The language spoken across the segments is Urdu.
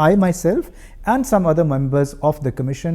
I myself and some other members of the commission,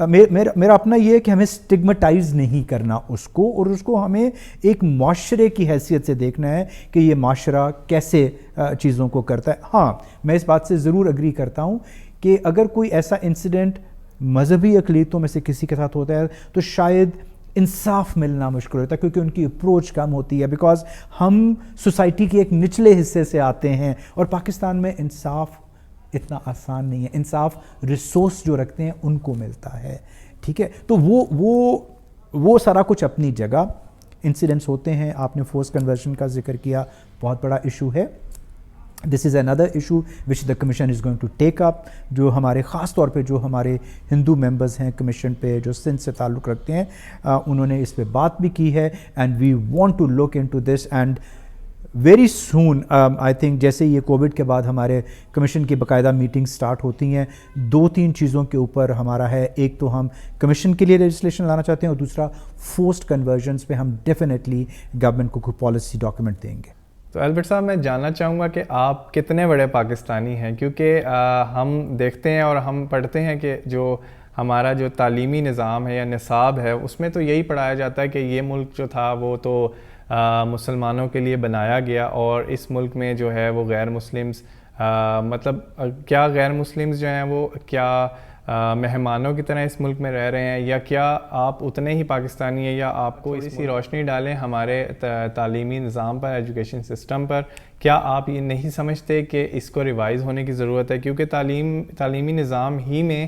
میرا اپنا یہ ہے کہ ہمیں سٹگمٹائز نہیں کرنا اس کو، اور اس کو ہمیں ایک معاشرے کی حیثیت سے دیکھنا ہے کہ یہ معاشرہ کیسے چیزوں کو کرتا ہے. ہاں میں اس بات سے ضرور اگری کرتا ہوں کہ اگر کوئی ایسا انسیڈنٹ مذہبی اقلیتوں میں سے کسی کے ساتھ ہوتا ہے تو شاید انصاف ملنا مشکل ہوتا ہے، کیونکہ ان کی اپروچ کم ہوتی ہے، بیکاز ہم سوسائٹی کے ایک نچلے حصے سے آتے ہیں، اور پاکستان میں انصاف اتنا آسان نہیں ہے. انصاف ریسورس جو رکھتے ہیں ان کو ملتا ہے. ٹھیک ہے، تو وہ سارا کچھ اپنی جگہ. انسیڈنٹس ہوتے ہیں. آپ نے فورس کنورژن کا ذکر کیا، بہت بڑا ایشو ہے. دس از اندر ایشو وچ دا commission is going to take up. جو ہمارے خاص طور پہ جو ہمارے ہندو ممبرز ہیں کمیشن پہ، جو سندھ سے تعلق رکھتے ہیں، انہوں نے اس پہ بات بھی کی ہے. And we want to look into this, and very soon I think جیسے یہ کووڈ کے بعد ہمارے کمیشن کی باقاعدہ میٹنگ سٹارٹ ہوتی ہیں، 2-3 چیزوں کے اوپر ہمارا ہے. ایک تو ہم کمیشن کے لیے لیجسلیشن لانا چاہتے ہیں، اور دوسرا فورسڈ کنورژنس پہ ہم ڈیفینیٹلی گورنمنٹ کو کوئی پالیسی ڈاکیومنٹ دیں گے. تو البرٹ صاحب، میں جاننا چاہوں گا کہ آپ کتنے بڑے پاکستانی ہیں، کیونکہ ہم دیکھتے ہیں اور ہم پڑھتے ہیں کہ جو ہمارا جو تعلیمی نظام ہے یا نصاب ہے، اس میں تو یہی پڑھایا جاتا ہے کہ یہ ملک جو تھا وہ تو مسلمانوں کے لیے بنایا گیا، اور اس ملک میں جو ہے وہ غیر مسلمز مطلب کیا غیر مسلمز جو ہیں وہ کیا مہمانوں کی طرح اس ملک میں رہ رہے ہیں، یا کیا آپ اتنے ہی پاکستانی ہیں، یا آپ کو اسی روشنی ڈالیں ہمارے تعلیمی نظام پر، ایجوکیشن سسٹم پر. کیا آپ یہ نہیں سمجھتے کہ اس کو ریوائز ہونے کی ضرورت ہے، کیونکہ تعلیمی نظام ہی میں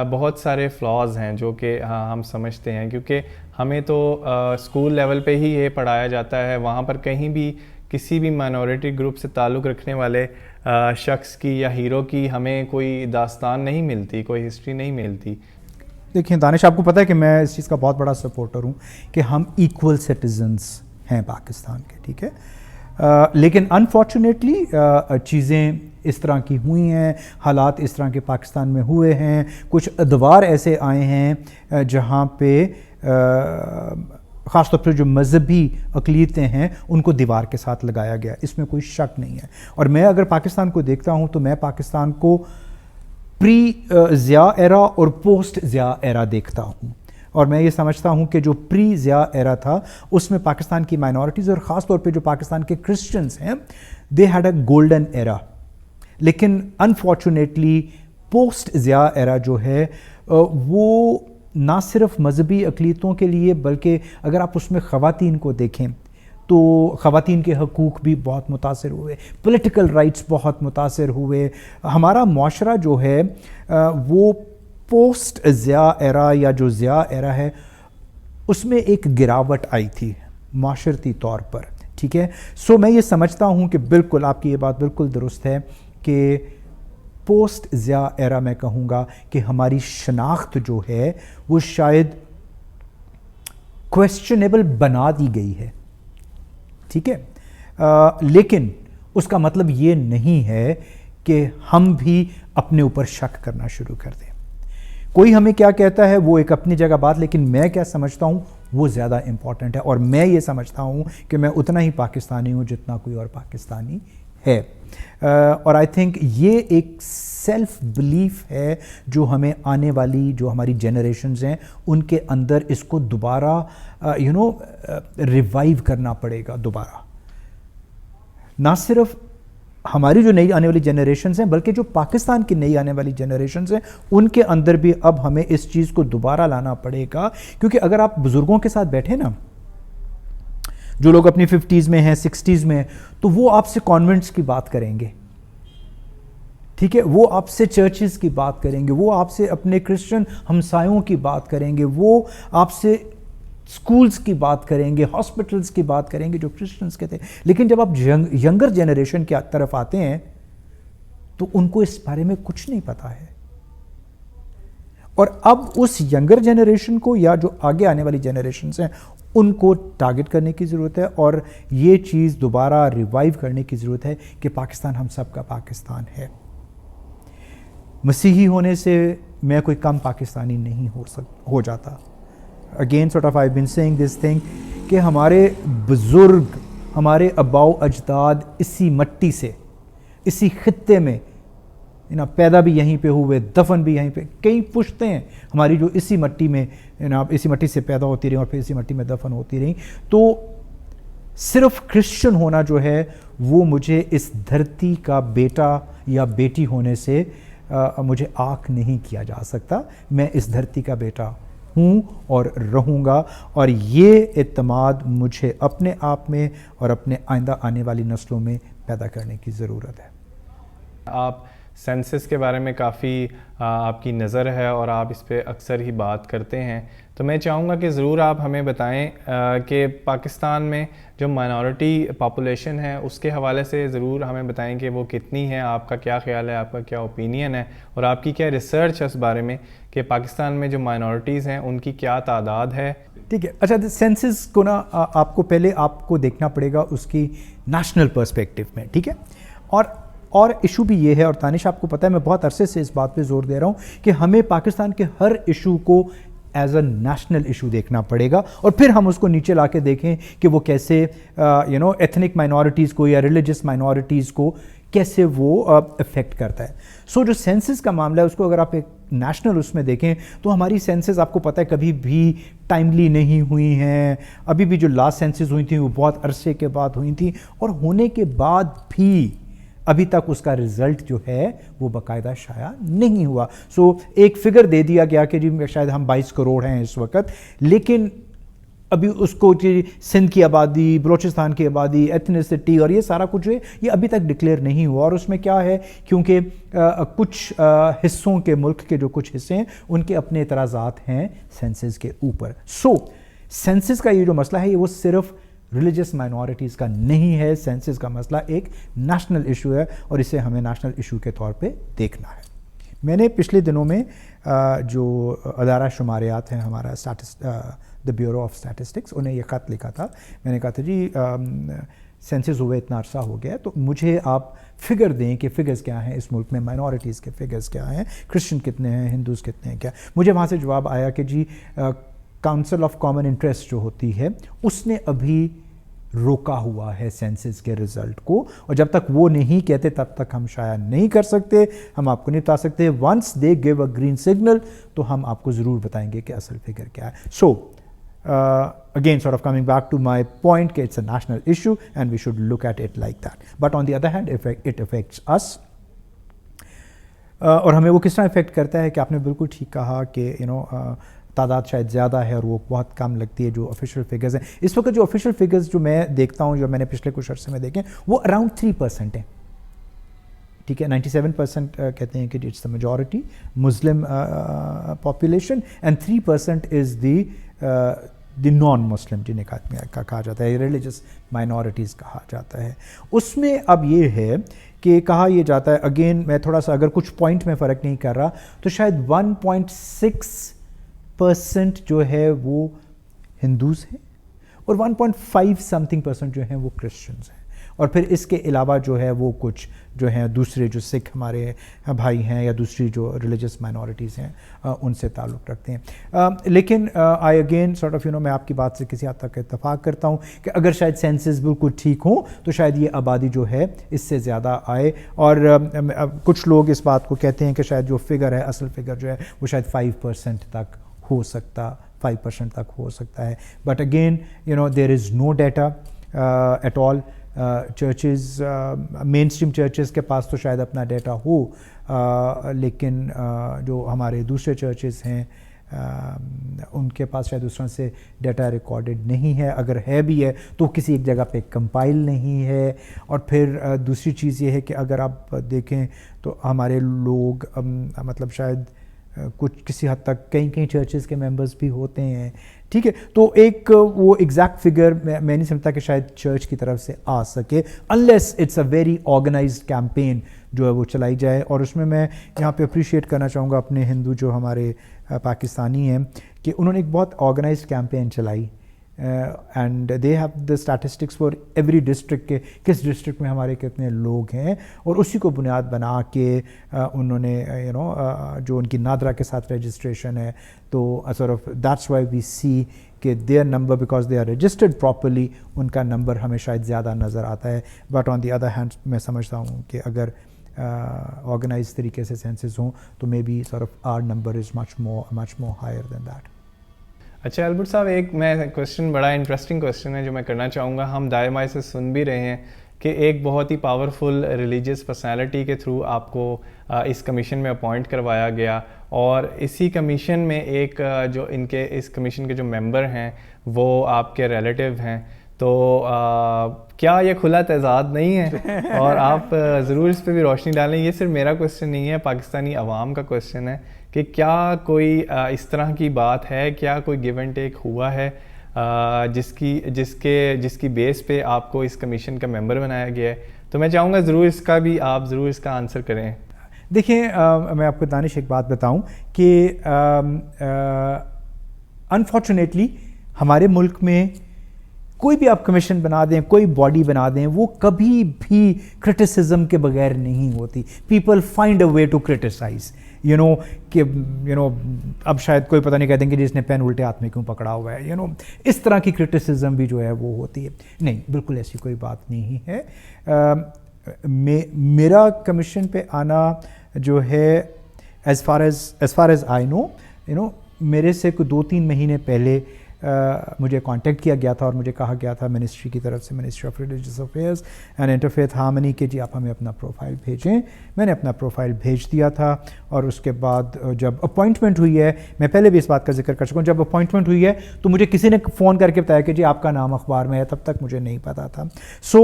بہت سارے فلاز ہیں جو کہ ہم سمجھتے ہیں، کیونکہ ہمیں تو اسکول لیول پہ ہی یہ پڑھایا جاتا ہے، وہاں پر کہیں بھی کسی بھی مائنورٹی گروپ سے تعلق رکھنے والے شخص کی یا ہیرو کی ہمیں کوئی داستان نہیں ملتی، کوئی ہسٹری نہیں ملتی. دیکھیں دانش، آپ کو پتہ ہے کہ میں اس چیز کا بہت بڑا سپورٹر ہوں کہ ہم ایکول سٹیزنس ہیں پاکستان کے. ٹھیک ہے، لیکن انفارچونیٹلی چیزیں اس طرح کی ہوئی ہیں، حالات اس طرح کے پاکستان میں ہوئے ہیں، کچھ ادوار ایسے آئے ہیں جہاں پہ خاص طور پر جو مذہبی اقلیتیں ہیں ان کو دیوار کے ساتھ لگایا گیا. اس میں کوئی شک نہیں ہے. اور میں اگر پاکستان کو دیکھتا ہوں تو میں پاکستان کو پری ضیاء ایرا اور پوسٹ ضیاء ایرا دیکھتا ہوں. اور میں یہ سمجھتا ہوں کہ جو پری ضیاء ایرا تھا اس میں پاکستان کی مائنورٹیز اور خاص طور پہ جو پاکستان کے کرسچنز ہیں، دے ہیڈ اے گولڈن ایرا. لیکن انفارچونیٹلی پوسٹ ضیاء ایرا جو ہے وہ نہ صرف مذہبی اقلیتوں کے لیے، بلکہ اگر آپ اس میں خواتین کو دیکھیں تو خواتین کے حقوق بھی بہت متاثر ہوئے، پولیٹیکل رائٹس بہت متاثر ہوئے. ہمارا معاشرہ جو ہے وہ پوسٹ ضیاء ایرا یا جو ضیاء ایرا ہے اس میں ایک گراوٹ آئی تھی معاشرتی طور پر. ٹھیک ہے، سو میں یہ سمجھتا ہوں کہ بالکل آپ کی یہ بات بالکل درست ہے کہ پوسٹ ضیاء ایرا میں کہوں گا کہ ہماری شناخت جو ہے وہ شاید کویسچنیبل بنا دی گئی ہے. ٹھیک ہے، لیکن اس کا مطلب یہ نہیں ہے کہ ہم بھی اپنے اوپر شک کرنا شروع کر دیں. کوئی ہمیں کیا کہتا ہے وہ ایک اپنی جگہ بات، لیکن میں کیا سمجھتا ہوں وہ زیادہ امپورٹنٹ ہے. اور میں یہ سمجھتا ہوں کہ میں اتنا ہی پاکستانی ہوں جتنا کوئی اور پاکستانی ہے. اور آئی تھنک یہ ایک سیلف بلیف ہے جو ہمیں آنے والی جو ہماری جنریشنز ہیں ان کے اندر اس کو دوبارہ ریوائیو کرنا پڑے گا. دوبارہ نہ صرف ہماری جو نئی آنے والی جنریشنز ہیں بلکہ جو پاکستان کی نئی آنے والی جنریشنز ہیں ان کے اندر بھی اب ہمیں اس چیز کو دوبارہ لانا پڑے گا. کیونکہ اگر آپ بزرگوں کے ساتھ بیٹھے نا، جو لوگ اپنی 50s میں ہیں 60s میں ہیں، تو وہ آپ سے کانوینٹس کی بات کریں گے. ٹھیک ہے، وہ آپ سے چرچز کی بات کریں گے، وہ آپ سے اپنے کرسچن ہمسایوں کی بات کریں گے، وہ آپ سے سکولز کی بات کریں گے، ہاسپٹلز کی بات کریں گے جو کرسچنز کے تھے. لیکن جب آپ ینگر جنریشن کی طرف آتے ہیں تو ان کو اس بارے میں کچھ نہیں پتا ہے. اور اب اس ینگر جنریشن کو یا جو آگے آنے والی جنریشنز ہیں ان کو ٹارگٹ کرنے کی ضرورت ہے، اور یہ چیز دوبارہ ریوائیو کرنے کی ضرورت ہے کہ پاکستان ہم سب کا پاکستان ہے. مسیحی ہونے سے میں کوئی کم پاکستانی نہیں ہو جاتا. Again sort of I been seeing this thing کہ ہمارے بزرگ، ہمارے آباؤ اجداد اسی مٹی سے، اسی خطے میں پیدا بھی یہیں پہ ہوئے, دفن بھی یہیں پہ, کئی پشتیں ہماری جو اسی مٹی میں اسی مٹی سے پیدا ہوتی رہیں اور پھر اسی مٹی میں دفن ہوتی رہیں. تو صرف کرسچن ہونا جو ہے وہ مجھے اس دھرتی کا بیٹا یا بیٹی ہونے سے مجھے آنکھ نہیں کیا جا سکتا. میں اس دھرتی کا بیٹا ہوں اور رہوں گا, اور یہ اعتماد مجھے اپنے آپ میں اور اپنے آئندہ آنے والی نسلوں میں پیدا کرنے کی ضرورت ہے. آپ سینسس کے بارے میں کافی آپ کی نظر ہے اور آپ اس پہ اکثر ہی بات کرتے ہیں, تو میں چاہوں گا کہ ضرور آپ ہمیں بتائیں کہ پاکستان میں جو مائنورٹی پاپولیشن ہے اس کے حوالے سے ضرور ہمیں بتائیں کہ وہ کتنی ہے, آپ کا کیا خیال ہے, آپ کا کیا اوپینین ہے, اور آپ کی کیا ریسرچ ہے اس بارے میں کہ پاکستان میں جو مائنورٹیز ہیں ان کی کیا تعداد ہے. ٹھیک ہے, اچھا سینسس کو نا آپ کو پہلے آپ کو دیکھنا پڑے گا اس کی نیشنل پرسپیکٹیو میں, ٹھیک ہے. اور ایشو بھی یہ ہے, اور دانش آپ کو پتہ ہے میں بہت عرصے سے اس بات پہ زور دے رہا ہوں کہ ہمیں پاکستان کے ہر ایشو کو ایز اے نیشنل ایشو دیکھنا پڑے گا, اور پھر ہم اس کو نیچے لا کے دیکھیں کہ وہ کیسے ایتھنک مائنورٹیز کو یا ریلیجس مائنورٹیز کو کیسے وہ افیکٹ کرتا ہے. سو جو سینسس کا معاملہ ہے اس کو اگر آپ ایک نیشنل اس میں دیکھیں تو ہماری سینسز آپ کو پتہ ہے کبھی بھی ٹائملی نہیں ہوئی ہیں. ابھی بھی جو لاسٹ سینسز ہوئی تھیں وہ بہت عرصے کے بعد ہوئی تھیں, اور ہونے کے بعد بھی ابھی تک اس کا رزلٹ جو ہے وہ باقاعدہ شائع نہیں ہوا. سو ایک فگر دے دیا گیا کہ جی شاید ہم 22 کروڑ ہیں اس وقت, لیکن ابھی اس کو سندھ کی آبادی, بلوچستان کی آبادی, ایتھنیسٹی اور یہ سارا کچھ جو ہے یہ ابھی تک ڈکلیئر نہیں ہوا. اور اس میں کیا ہے, کیونکہ کچھ حصوں کے ملک کے جو کچھ حصے ہیں ان کے اپنے اعتراضات ہیں سینسس کے اوپر. سو سینسس کا یہ جو مسئلہ ہے یہ وہ صرف ریلیجس مائنورٹیز کا نہیں ہے, سینسس کا مسئلہ ایک نیشنل ایشو ہے اور اسے ہمیں نیشنل ایشو کے طور پہ دیکھنا ہے. میں نے پچھلے دنوں میں جو ادارہ شماریات ہیں ہمارا دا بیورو آف اسٹیٹسٹکس, انہیں یہ خط لکھا تھا. میں نے کہا تھا جی سینسس ہوئے اتنا عرصہ ہو گیا تو مجھے آپ فگر دیں کہ فگرز کیا ہیں اس ملک میں, مائنورٹیز کے فگرز کیا ہیں, کرسچن کتنے ہیں, ہندوز کتنے ہیں, کیا. مجھے وہاں سے جواب آیا کہ جی کاؤنسل آف کامن انٹرسٹ جو ہوتی ہے اس نے ابھی روکا ہوا ہے سینسس کے رزلٹ کو, اور جب تک وہ نہیں کہتے تب تک ہم شائع نہیں کر سکتے, ہم آپ کو نہیں بتا سکتے. Once they give a green signal تو ہم آپ کو ضرور بتائیں گے کہ اصل فگر کیا ہے. سو again sort of coming back to my point کہ it's a national issue and we should look at it like that. But on the other hand it affects us. اور ہمیں وہ کس طرح افیکٹ کرتا ہے کہ آپ نے بالکل ٹھیک کہا کہ تعداد شاید زیادہ ہے اور وہ بہت کم لگتی ہے جو آفیشیل فگرز ہیں. اس وقت جو آفیشیل فگرز جو میں دیکھتا ہوں, جو میں نے پچھلے کچھ عرصے میں دیکھے, وہ اراؤنڈ 3% ہیں. ٹھیک ہے, 97% کہتے ہیں کہ it's the majority Muslim population and 3% is the non Muslim جنہیں کہا جاتا ہے, ریلیجس مائنورٹیز کہا جاتا ہے. اس میں اب یہ ہے کہ کہا یہ جاتا ہے, اگین میں تھوڑا سا اگر کچھ پوائنٹ میں فرق نہیں کر رہا تو شاید 1.6% جو ہے وہ ہندوز ہیں اور 1.5% جو ہیں وہ کرسچنز ہیں, اور پھر اس کے علاوہ جو ہے وہ کچھ جو ہیں دوسرے جو سکھ ہمارے بھائی ہیں یا دوسری جو ریلیجس مائنورٹیز ہیں ان سے تعلق رکھتے ہیں. لیکن آئی اگین سارٹ آف میں آپ کی بات سے کسی حد تک اتفاق کرتا ہوں کہ اگر شاید سینسز بالکل ٹھیک ہوں تو شاید یہ آبادی جو ہے اس سے زیادہ آئے, اور کچھ لوگ اس بات کو کہتے ہیں کہ شاید جو فگر ہے اصل فگر جو ہے وہ شاید 5% تک ہو سکتا 5% تک ہو سکتا ہے. But again there is no data at all. Churches mainstream churches کے پاس تو شاید اپنا ڈیٹا ہو, لیکن جو ہمارے دوسرے چرچز ہیں ان کے پاس شاید اس طرح سے ڈیٹا ریکارڈڈ نہیں ہے, اگر ہے بھی ہے تو کسی ایک جگہ پہ کمپائل نہیں ہے. اور پھر دوسری چیز یہ ہے کہ اگر آپ دیکھیں تو ہمارے لوگ مطلب شاید کچھ کسی حد تک کئی چرچز کے ممبرز بھی ہوتے ہیں. ٹھیک ہے, تو ایک وہ ایگزیکٹ فگر میں نہیں سمجھتا کہ شاید چرچ کی طرف سے آ سکے unless it's a very organised campaign جو ہے وہ چلائی جائے. اور اس میں یہاں پہ اپریشیٹ کرنا چاہوں گا اپنے ہندو جو ہمارے پاکستانی ہیں کہ انہوں نے ایک بہت آرگنائزڈ کیمپین چلائی, and they have the statistics for every district کے کس ڈسٹرکٹ میں ہمارے کتنے لوگ ہیں, اور اسی کو بنیاد بنا کے انہوں نے جو ان کی نادرا کے ساتھ رجسٹریشن ہے تو sort of that's why we see کہ their number because they are registered properly ان کا نمبر ہمیں شاید زیادہ نظر آتا ہے. But on the other hand میں سمجھتا ہوں کہ اگر آرگنائز طریقے سے سینسز ہوں تو مے بی سort of our number is much more higher than that. اچھا البرٹ صاحب، ایک میں کویشچن، بڑا انٹرسٹنگ کویشچن ہے جو میں کرنا چاہوں گا. ہم دائیں بائیں سے سن بھی رہے ہیں کہ ایک بہت ہی پاورفل ریلیجیس پرسنالٹی کے تھرو آپ کو اس کمیشن میں اپوائنٹ کروایا گیا، اور اسی کمیشن میں ایک جو اس کمیشن کے جو ممبر ہیں وہ آپ کے ریلیٹیو ہیں. تو کیا یہ کھلا تضاد نہیں ہے؟ اور آپ ضرور اس پہ بھی روشنی ڈالیں. یہ صرف میرا کویشچن نہیں ہے، پاکستانی عوام کا کویشچن ہے کہ کیا کوئی اس طرح کی بات ہے، کیا کوئی گیو اینڈ ٹیک ہوا ہے جس کی بیس پہ آپ کو اس کمیشن کا ممبر بنایا گیا ہے؟ تو میں چاہوں گا ضرور اس کا آنسر کریں. دیکھیں میں آپ کو دانش ایک بات بتاؤں کہ انفارچونیٹلی ہمارے ملک میں کوئی بھی آپ کمیشن بنا دیں، کوئی باڈی بنا دیں، وہ کبھی بھی کرٹیسزم کے بغیر نہیں ہوتی. People find a way to criticise, کہ اب شاید کوئی پتہ نہیں کہہ دیں کہ جس نے پین الٹے ہاتھ میں کیوں پکڑا ہوا ہے، اس طرح کی کرٹیسزم بھی جو ہے وہ ہوتی ہے. نہیں، بالکل ایسی کوئی بات نہیں ہے. میرا کمیشن پہ آنا جو ہے ایز فار ایز آئی نو میرے سے کوئی 2-3 مہینے پہلے مجھے کانٹیکٹ کیا گیا تھا اور مجھے کہا گیا تھا منسٹری کی طرف سے، ministry of religious affairs and interfaith harmony, کہ جی آپ ہمیں اپنا پروفائل بھیجیں. میں نے اپنا پروفائل بھیج دیا تھا، اور اس کے بعد جب اپوائنٹمنٹ ہوئی ہے، میں پہلے بھی اس بات کا ذکر کر چکا ہوں، جب اپوائنٹمنٹ ہوئی ہے تو مجھے کسی نے فون کر کے بتایا کہ جی آپ کا نام اخبار میں ہے. تب تک مجھے نہیں پتا تھا. سو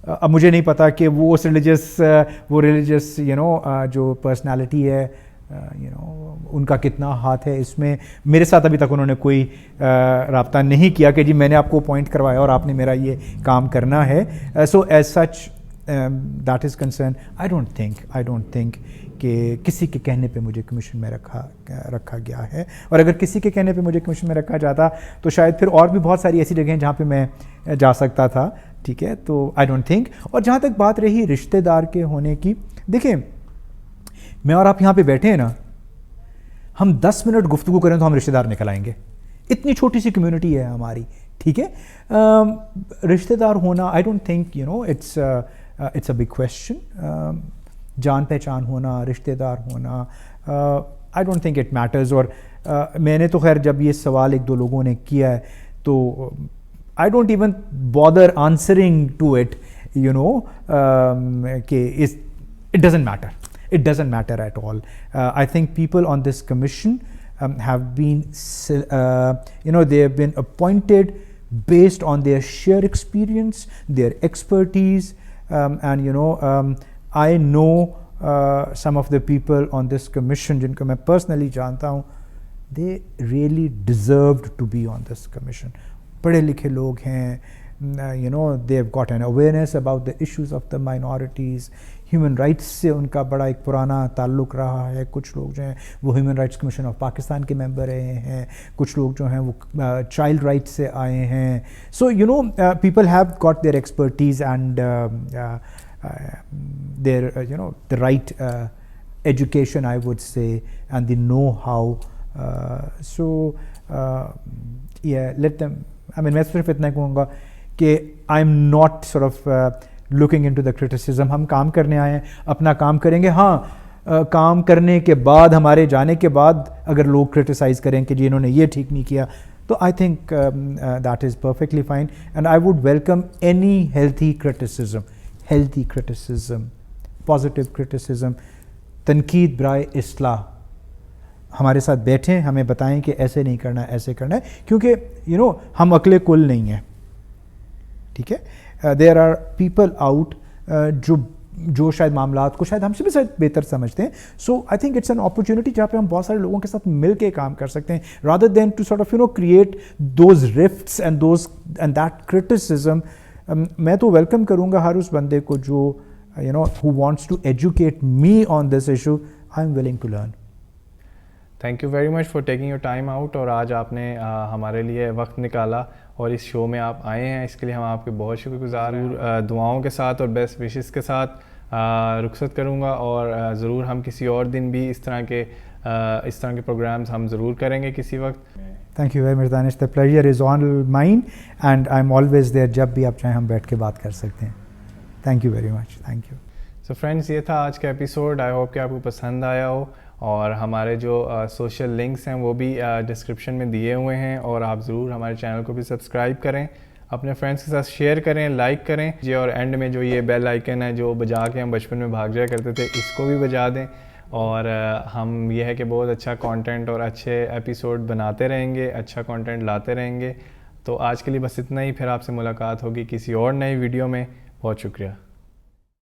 اب مجھے نہیں پتا کہ وہ ریلیجیس جو پرسنالٹی ہے ان کا کتنا ہاتھ ہے اس میں. میرے ساتھ ابھی تک انہوں نے کوئی رابطہ نہیں کیا کہ جی میں نے آپ کو اپوائنٹ کروایا اور آپ نے میرا یہ کام کرنا ہے. So as such that is concern I don't think کہ کسی کے کہنے پہ مجھے کمیشن میں رکھا گیا ہے. اور اگر کسی کے کہنے پہ مجھے کمیشن میں رکھا جاتا تو شاید پھر اور بھی بہت ساری ایسی جگہیں جہاں پہ میں جا سکتا تھا. ٹھیک ہے، تو آئی ڈونٹ تھنک. اور جہاں تک بات رہی رشتہ دار کے ہونے کی، دیکھیں میں اور آپ یہاں پہ بیٹھے ہیں نا، ہم 10 منٹ گفتگو کریں تو ہم رشتہ دار نکل آئیں گے. اتنی چھوٹی سی کمیونٹی ہے ہماری. ٹھیک ہے، رشتہ دار ہونا I don't think it's a big question. جان پہچان ہونا، رشتہ دار ہونا، I don't think it matters. اور میں نے تو خیر جب یہ سوال 1-2 لوگوں نے کیا ہے تو I don't even bother answering to it, کہ it doesn't matter at all. I think people on this commission have been they have been appointed based on their sheer experience, their expertise, and I know some of the people on this commission جن کو میں personally جانتا ہوں, they really deserved to be on this commission. پڑھے لکھے لوگ ہیں, they've got an awareness about the issues of the minorities. Human rights سے ان کا بڑا ایک پرانا تعلق رہا ہے. کچھ لوگ جو ہیں وہ human rights commission of Pakistan کے ممبر رہے ہیں, کچھ لوگ جو ہیں وہ چائلڈ رائٹس سے آئے ہیں. So people have got their expertise and their the right education, I would say, and the know-how. So yeah, let them. I mean, میں صرف اتنا کہوں گا کہ I'm not sort of looking into the criticism. ہم کام کرنے آئے ہیں, اپنا کام کریں گے. ہاں, کام کرنے کے بعد, ہمارے جانے کے بعد اگر لوگ کرٹیسائز کریں کہ جی انہوں نے یہ ٹھیک نہیں کیا, تو I think that is perfectly fine, and I would welcome any healthy criticism, positive criticism, تنقید برائے اصلاح. ہمارے ساتھ بیٹھیں, ہمیں بتائیں کہ ایسے نہیں کرنا, ایسے کرنا ہے, کیونکہ ہم عقل کل نہیں ہیں. ٹھیک ہے, there are people out جو شاید معاملات کو شاید ہم سے بھی شاید بہتر سمجھتے ہیں. So I think it's an opportunity جہاں پہ ہم بہت سارے لوگوں کے ساتھ مل کے کام کر سکتے ہیں, rather than to sort of create those rifts and that criticism. میں تو ویلکم کروں گا ہر اس بندے کو جو who wants to educate me on this issue. I am willing to learn. Thank you very much for taking your time out, اور آج آپ نے ہمارے لیے وقت نکالا اور اس شو میں آپ آئے ہیں, اس کے لیے ہم آپ کے بہت شکر گزار ہیں. دعاؤں کے ساتھ اور بیسٹ وشز کے ساتھ رخصت کروں گا, اور ضرور ہم کسی اور دن بھی اس طرح کے پروگرامز ہم ضرور کریں گے کسی وقت. Thank you very much, Danish. The pleasure is all mine, and I'm always there. جب بھی آپ چاہیں ہم بیٹھ کے بات کر سکتے ہیں. Thank you very much. Thank you. So friends یہ تھا آج کا ایپیسوڈ. آئی ہوپ کہ آپ کو پسند آیا ہو, اور ہمارے جو سوشل لنکس ہیں وہ بھی ڈسکرپشن میں دیے ہوئے ہیں, اور آپ ضرور ہمارے چینل کو بھی سبسکرائب کریں, اپنے فرینڈس کے ساتھ شیئر کریں, لائک کریں جی, اور اینڈ میں جو یہ بیل آئیکن ہے جو بجا کے ہم بچپن میں بھاگ جایا کرتے تھے, اس کو بھی بجا دیں. اور ہم یہ ہے کہ بہت اچھا کانٹینٹ اور اچھے ایپیسوڈ بناتے رہیں گے, اچھا کانٹینٹ لاتے رہیں گے. تو آج کے لیے بس اتنا ہی, پھر آپ سے ملاقات ہوگی کسی اور نئی ویڈیو میں. بہت شکریہ.